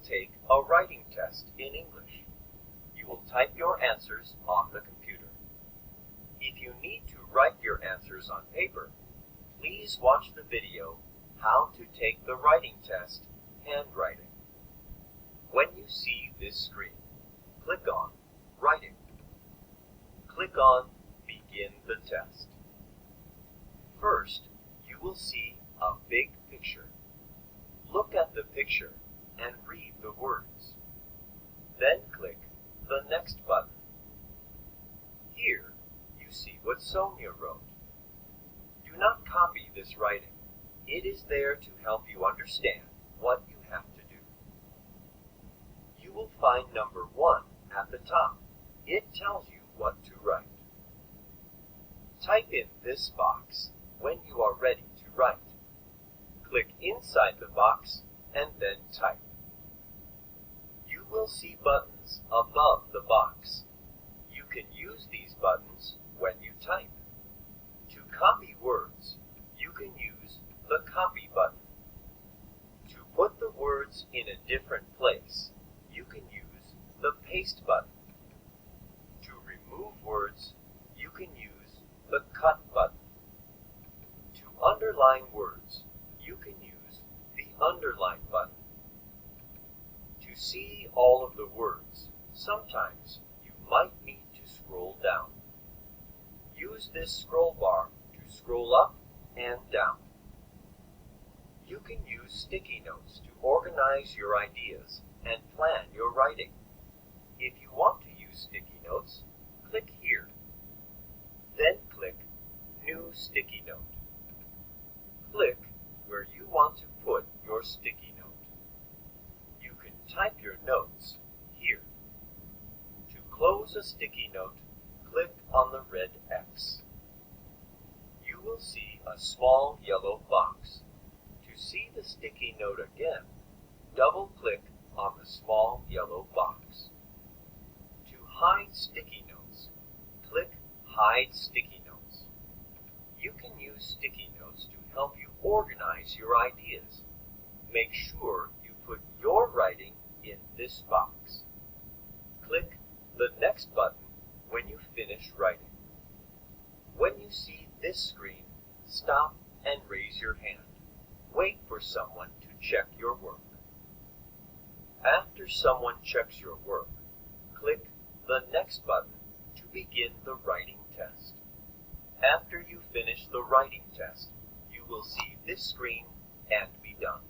take a writing test in English. You will type your answers on the computer. If you need to write your answers on paper, please watch the video How to Take the Writing Test Handwriting. When you see this screen, click on Writing. Click on Begin the Test. First, you will see a big picture. Look at the picture and read the words. Then click the Next button. Here, you see what Sonia wrote. Do not copy this writing. It is there to help you understand what you have to do. You will find number 1 at the top. It tells you what to write. Type in this box when you are ready to write. Click inside the box and then type. You will see buttons above the box. You can use these buttons when you type. To copy words, you can use the Copy button. To put the words in a different place, you can use the Paste button. To remove words, you can use the Cut button. To underline words, you can use the Underline button. To see all of the words, sometimes you might need to scroll down. Use this scroll bar to scroll up and down. You can use sticky notes to organize your ideas and plan your writing. If you want to use sticky notes, click here. Then click New Sticky Note. Click where you want to put your sticky note. You can type your notes here. To close a sticky note, click on the red X. You will see a small yellow box. To see the sticky note again, double-click on the small yellow box. To hide sticky notes, click Hide Sticky Notes. You can use sticky notes to help you organize your ideas. Make sure you put your writing in this box. Click the Next button when you finish writing. When you see this screen, stop and raise your hand. Wait for someone to check your work. After someone checks your work, click the Next button to begin the writing test. After you finish the writing test, you will see this screen and be done.